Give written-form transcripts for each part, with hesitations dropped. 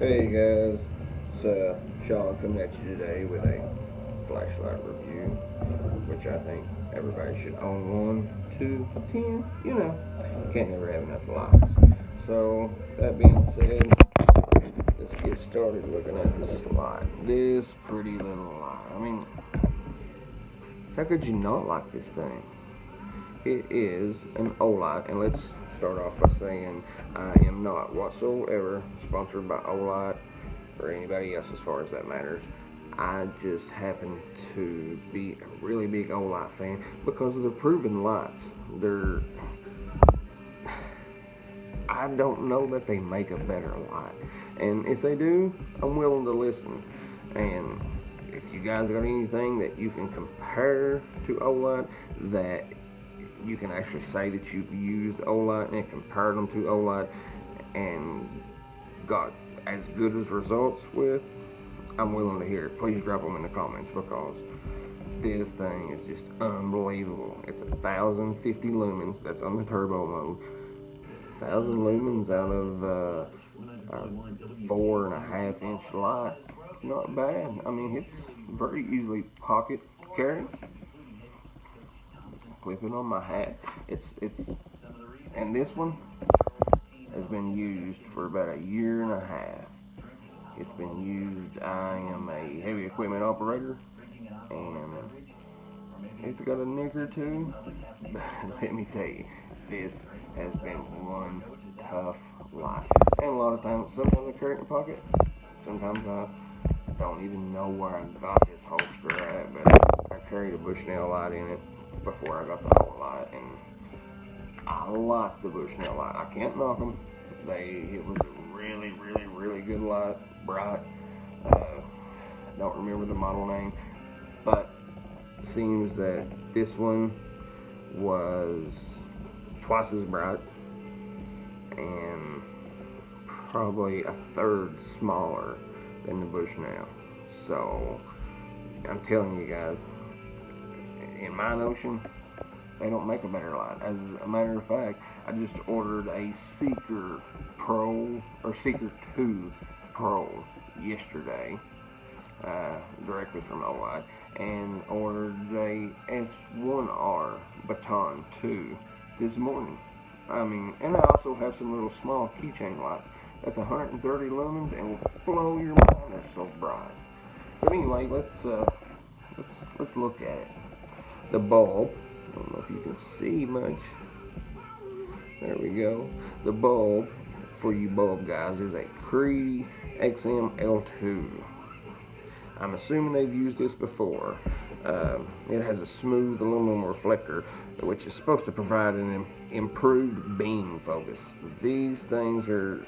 Hey guys, it's Sean coming at you today with a flashlight review, which I think everybody should own one, 2, 10. You can't never have enough lights. So that being said, let's get started looking at this light. This pretty little light. I mean, how could you not like this thing? It is an Olight, and let's start off by saying I am not whatsoever sponsored by Olight or anybody else as far as that matters. I just happen to be a really big Olight fan because of the proven lights. I don't know that they make a better light, and if they do, I'm willing to listen. And if you guys got anything that you can compare to Olight, that you can actually say that you've used Olight and compared them to Olight and got as good as results with, I'm willing to hear it. Please drop them in the comments because this thing is just unbelievable. It's 1,050 lumens. That's on the turbo mode. 1,000 lumens out of a 4.5-inch light. It's not bad. I mean, it's very easily pocket carry. Clip it on my hat. And this one has been used for about a year and a half. It's been used. I am a heavy equipment operator, and it's got a nick or two. But let me tell you, this has been one tough life. And a lot of times, sometimes I carry it in the pocket. Sometimes I don't even know where I got this holster at, but I carried a Bushnell light in it before I got the whole light, and I like the Bushnell light. I can't knock them. It was a really, really, really good light, bright. Don't remember the model name, but it seems that this one was twice as bright and probably a third smaller than the Bushnell. So I'm telling you guys, in my notion, they don't make a better light. As a matter of fact, I just ordered a Seeker Pro or Seeker 2 Pro yesterday, directly from Olight, and ordered a S1R Baton 2 this morning. I mean, and I also have some little small keychain lights. That's 130 lumens and will blow your mind. They're so bright. But anyway, let's look at it. The bulb, I don't know if you can see much. There we go. The bulb, for you bulb guys, is a Cree XM-L2. I'm assuming they've used this before. It has a smooth aluminum reflector, which is supposed to provide an improved beam focus. These things are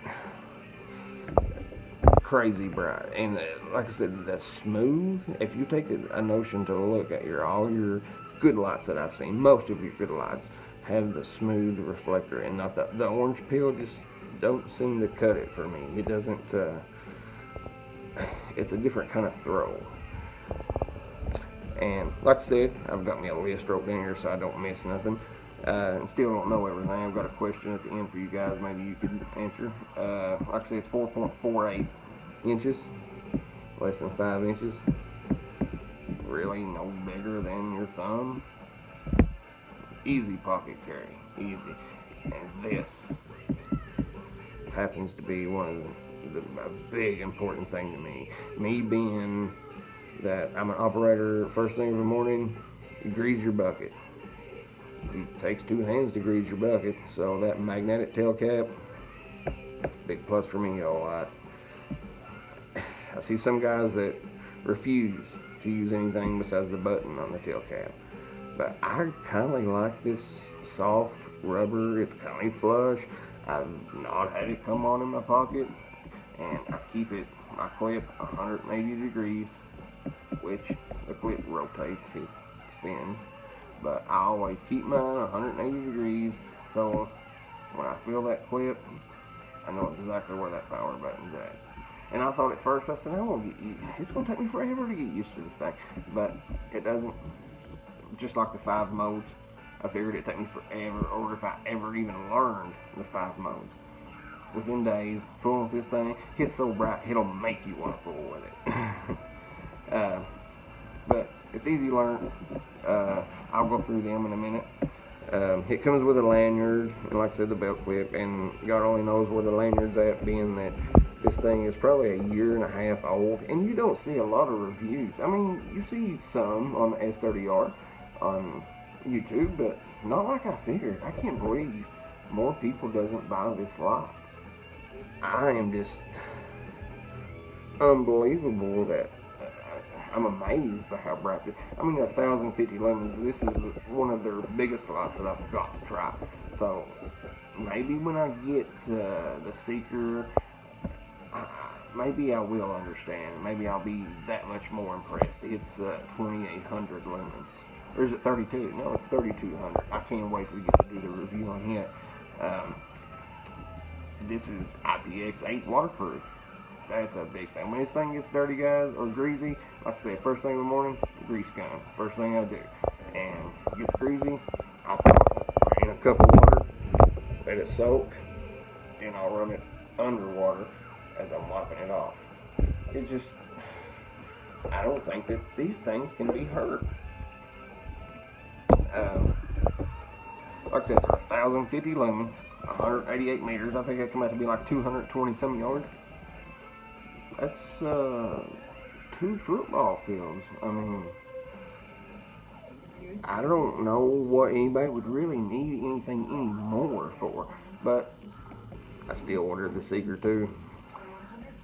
crazy bright, and like I said, that's smooth. If you take a notion to look at all your good lights that I've seen, most of your good lights have the smooth reflector, and not the orange peel just don't seem to cut it for me. It doesn't. It's a different kind of throw. And like I said, I've got me a list wrote down here so I don't miss nothing. And still don't know everything. I've got a question at the end for you guys. Maybe you could answer. Like I said, it's 4.48 inches, less than 5 inches. Really no bigger than your thumb. Easy pocket carry, easy. And this happens to be one of a big important thing to me. Me being that I'm an operator, first thing in the morning, you grease your bucket. It takes 2 hands to grease your bucket, so that magnetic tail cap, that's a big plus for me a lot. I see some guys that refuse to use anything besides the button on the tail cap, but I kind of like this soft rubber. It's kind of flush. I've not had it come on in my pocket, and I keep my clip 180 degrees, which the clip rotates, it spins, but I always keep mine 180 degrees, so when I feel that clip, I know exactly where that power button's at. And I thought at first, I said, it's going to take me forever to get used to this thing, but it doesn't. Just like the 5 modes, I figured it'd take me forever, or if I ever even learned the 5 modes. within days, fooling with this thing. It's so bright, it'll make you want to fool with it. But it's easy to learn. I'll go through them in a minute. It comes with a lanyard, and like I said, the belt clip, and God only knows where the lanyard's at, being that this thing is probably a year and a half old, and you don't see a lot of reviews. I mean, you see some on the S30R on YouTube, but not like I figured. I can't believe more people doesn't buy this lot. I am just unbelievable that I'm amazed by how bright this. I mean, 1,050 lumens. This is one of their biggest lots that I've got to try. So maybe when I get the Seeker, maybe I will understand. Maybe I'll be that much more impressed. It's 2,800 lumens. Or is it 32? No, it's 3,200. I can't wait to get to do the review on it. This is IPX8 waterproof. That's a big thing. When this thing gets dirty, guys, or greasy, like I said, first thing in the morning, grease gun. First thing I do. And it gets greasy, I'll throw it in a cup of water, let it soak, then I'll run it underwater as I'm wiping it off. It just, I don't think that these things can be hurt. Like I said, they're 1,050 lumens, 188 meters. I think that come out to be like 220 some yards. That's 2 football fields. I mean, I don't know what anybody would really need anything anymore for, but I still ordered the Seeker 2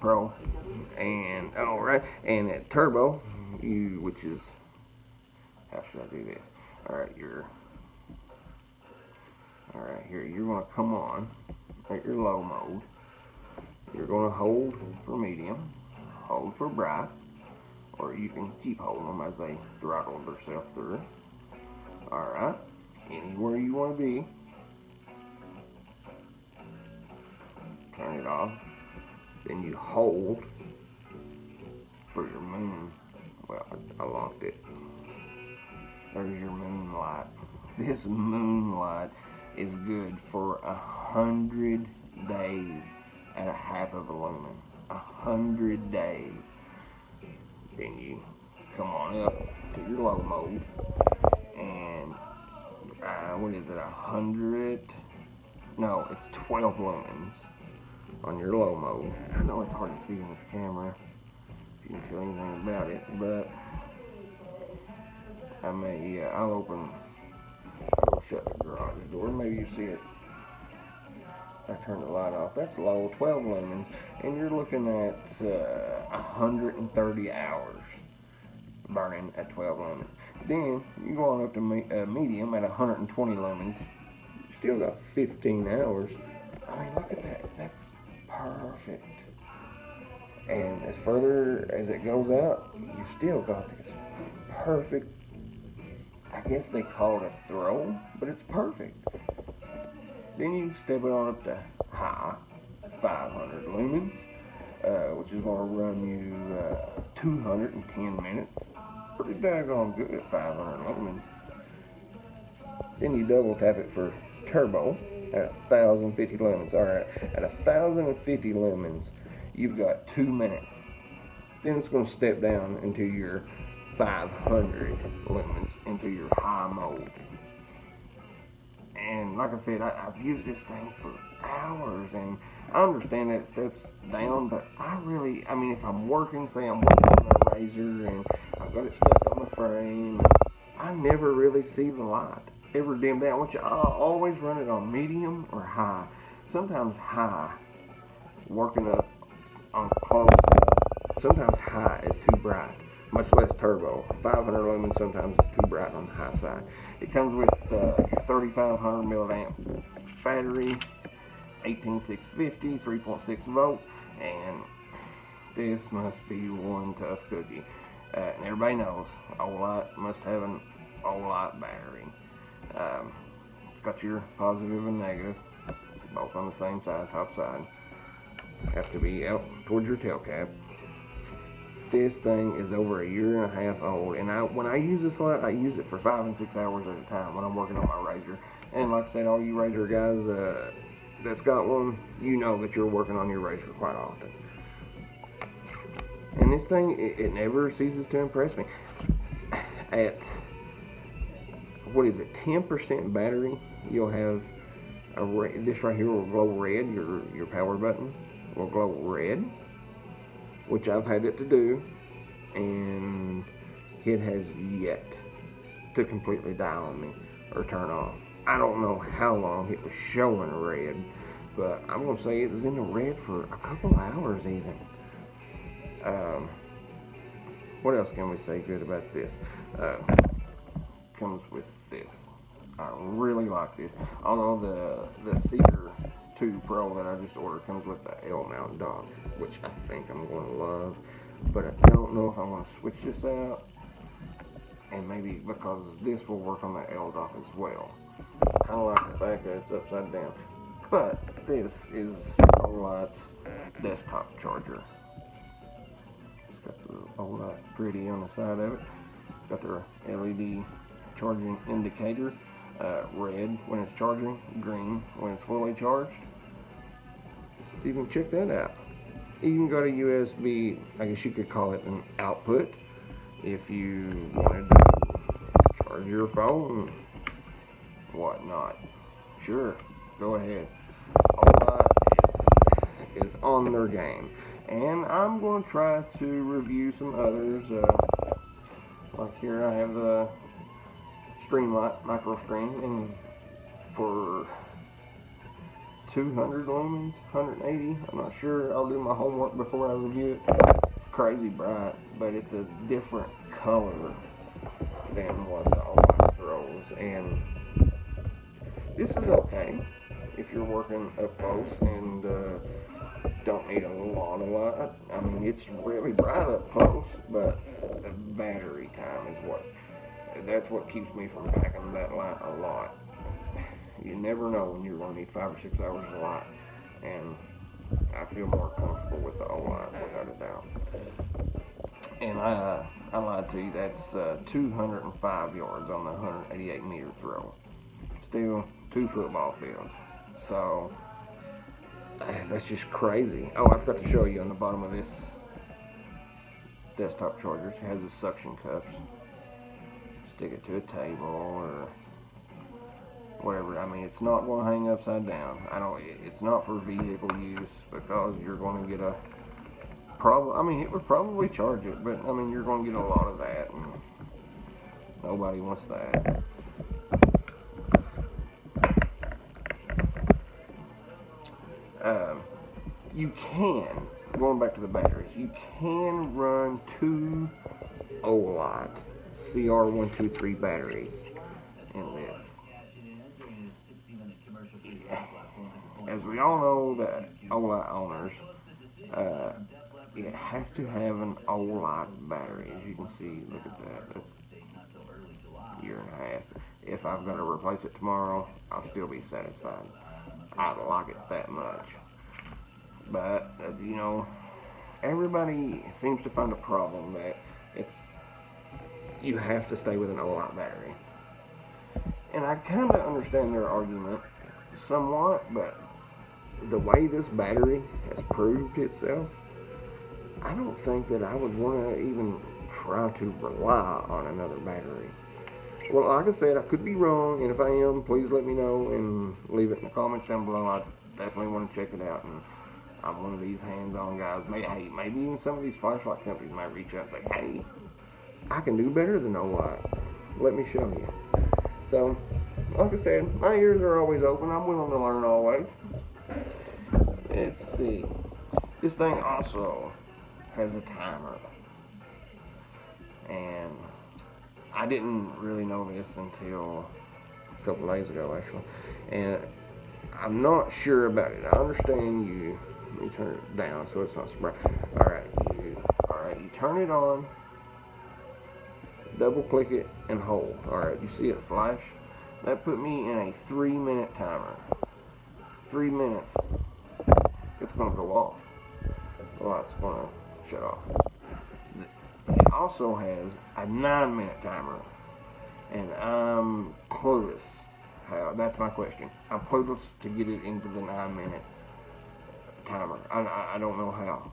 Pro, and alright, and that turbo, which is, how should I do this? Alright, here, you're going to come on at your low mode. You're going to hold for medium, hold for bright, or you can keep holding them as they throttle themselves through. Alright, anywhere you want to be. Turn it off. Then you hold for your moon. Well, I locked it. There's your moonlight. This moonlight is good for 100 days at a half of a lumen. 100 days. Then you come on up to your low mode, and what is it, 100? No, it's 12 lumens on your low mode. I know it's hard to see in this camera if you can tell anything about it, but I'll shut the garage door. Maybe you see it. I turned the light off. That's low, 12 lumens, and you're looking at 130 hours burning at 12 lumens. Then you go on up to medium at 120 lumens. You still got 15 hours. I mean, look at that. That's perfect. And as further as it goes out, you still got this perfect, I guess they call it a throw, but it's perfect. Then you step it on up to high, 500 lumens, which is going to run you 210 minutes. Pretty daggone good at 500 lumens. Then you double tap it for turbo at 1,050 lumens. Alright, at 1,050 lumens, you've got 2 minutes. Then it's going to step down into your 500 lumens, into your high mode. And like I said, I've used this thing for hours, and I understand that it steps down, but I mean, if I'm working, say I'm working on a razor and I've got it stuck on the frame, I never really see the light ever dim down. I'll always run it on medium or high. Sometimes high, working up on close stuff, sometimes high is too bright. Much less turbo. 500 lumens sometimes is too bright on the high side. It comes with your 3,500 milliamp battery, 18650, 3.6 volts, and this must be one tough cookie. And everybody knows Olight must have an Olight battery. It's got your positive and negative, both on the same side, top side. Have to be out towards your tail cap. This thing is over a year and a half old, and when I use this light, I use it for 5 and 6 hours at a time when I'm working on my razor. And like I said, all you razor guys, that's got one, you know that you're working on your razor quite often. And this thing, it never ceases to impress me. At, what is it, 10% battery, you'll have this right here will glow red. Your power button will glow red, which I've had it to do, and it has yet to completely die on me or turn off. I don't know how long it was showing red, but I'm gonna say it was in the red for a couple hours even. What else can we say good about this? Comes with this. I really like this. Although the Cedar 2 Pro that I just ordered comes with the L mount dock, which I think I'm going to love, but I don't know if I want to switch this out, and maybe because this will work on the L dock as well. Kind of like the fact that it's upside down. But this is Olight's desktop charger. It's got the Olight pretty on the side of it. It's got the LED charging indicator. Red when it's charging, green when it's fully charged. So you can check that out. You can go to USB, I guess you could call it an output, if you wanted to charge your phone, whatnot. Sure, go ahead. Olight is on their game, and I'm going to try to review some others. Like here, I have the Streamlight micro screen, and for 200 lumens, 180, I'm not sure. I'll do my homework before I review it. It's crazy bright, but it's a different color than what the Olight throws, and this is okay if you're working up close and don't need a lot of light. I mean, it's really bright up close, but the battery time is that's what keeps me from packing that light a lot. You never know when you're going to need 5 or 6 hours of light, and I feel more comfortable with the Olight without a doubt. And I lied to you, that's 205 yards on the 188 meter throw. Still 2 football fields. So that's just crazy. Oh, I forgot to show you on the bottom of this desktop charger, it has the suction cups. Stick it to a table or whatever. I mean, it's not going to hang upside down. It's not for vehicle use, because you're going to get a problem. I mean, it would probably charge it, but I mean, you're going to get a lot of that, and nobody wants that. You can, going back to the batteries, you can run 2 Olight CR123 batteries in this. As we all know, that Olight owners, it has to have an Olight battery. As you can see, look at that. That's a year and a half. If I've got to replace it tomorrow, I'll still be satisfied. I like it that much. But you know, everybody seems to find a problem that you have to stay with an Olight battery. And I kind of understand their argument somewhat, but the way this battery has proved itself, I don't think that I would want to even try to rely on another battery. Well, like I said, I could be wrong, and if I am, please let me know and leave it in the comments down below. I definitely want to check it out, and I'm one of these hands-on guys. Maybe even some of these flashlight companies might reach out and say, hey, I can do better than Olight. Let me show you. So, like I said, my ears are always open. I'm willing to learn always. Let's see. This thing also has a timer. And I didn't really know this until a couple days ago, actually. And I'm not sure about it. I understand you. Let me turn it down so it's not so bright. Alright, you turn it on, double click it, and hold. Alright, you see it flash? That put me in a 3-minute timer. 3 minutes. It's going to go off. The light's going to shut off. It also has a 9-minute timer. And I'm clueless That's my question. I'm hopeless to get it into the 9-minute timer. I don't know how.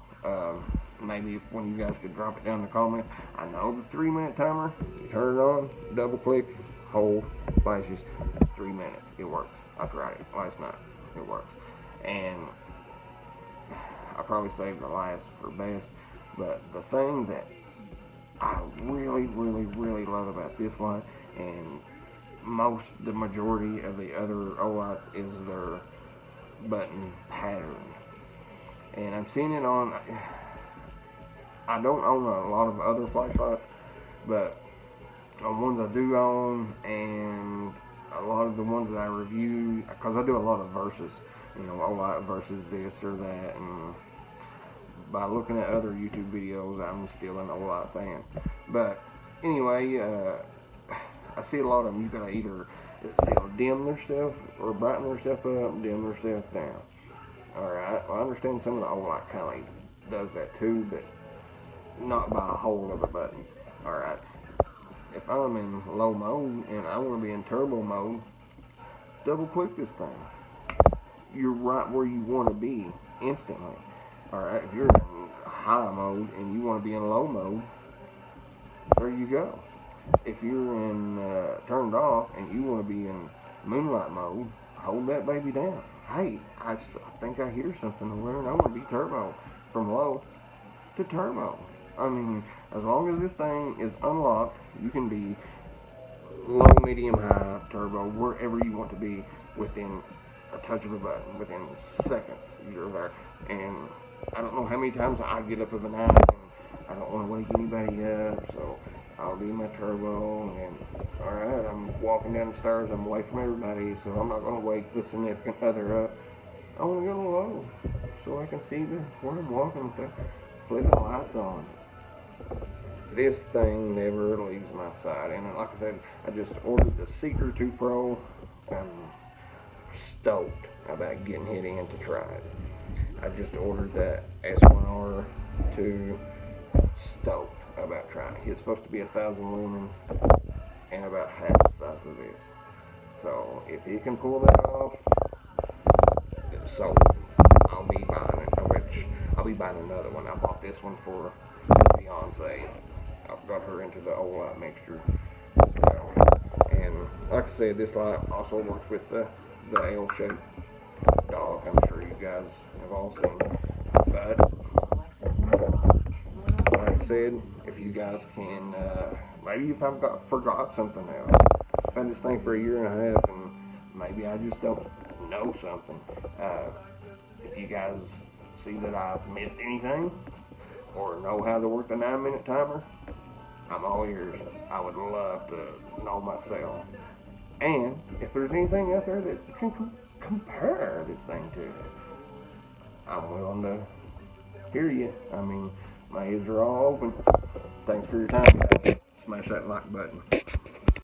Maybe when you guys could drop it down in the comments. I know the 3-minute timer. You turn it on, double click, hold, flashes, 3 minutes. It works. I tried it last night. It works. And I probably saved the last for best. But the thing that I really, really, really love about this light, and the majority of the other Olights, is their button pattern. And I'm seeing it on, I don't own a lot of other flashlights, but on ones I do own, and a lot of the ones that I review, because I do a lot of versus, Olight versus this or that, and by looking at other YouTube videos, I'm still an Olight fan. But anyway, I see a lot of them. You gotta either they'll dim their stuff or brighten their stuff up, dim their stuff down. Alright, well, I understand some of the Olight kind of does that too, but not by a whole of a button. Alright, if I'm in low mode and I want to be in turbo mode, double click this thing. You're right where you want to be instantly. Alright, if you're in high mode and you want to be in low mode, there you go. If you're in turned off and you want to be in moonlight mode, hold that baby down. Hey, I think I hear something over there, and I want to be turbo, from low to turbo. I mean, as long as this thing is unlocked, you can be low, medium, high, turbo, wherever you want to be within a touch of a button. Within seconds, you're there. And I don't know how many times I get up of a night and I don't want to wake anybody up, so I'll do my turbo, and alright, I'm walking down the stairs, I'm away from everybody, so I'm not going to wake the significant other up. I want to go low, so I can see where I'm walking with the flipping lights on. This thing never leaves my side, and like I said, I just ordered the Seeker 2 Pro. I'm stoked about getting it in to try it. I just ordered that S1R2, stoked about trying it. It's supposed to be 1,000 lumens and about half the size of this. So if he can pull that off, so I'll be buying it. Which I'll be buying another one. I bought this one for my fiance. I've got her into the Olight mixture as well. And like I said, this light also works with the L-shaped dog. I'm sure you guys have all seen. But like I said, if you guys can, maybe if I've forgot something else, I've had this thing for a year and a half, and maybe I just don't know something. If you guys see that I've missed anything, or know how to work the 9-minute timer, I'm all ears. I would love to know myself. And if there's anything out there that can compare this thing to, I'm willing to hear you. I mean, my ears are all open. Thanks for your time, guys. Smash that like button.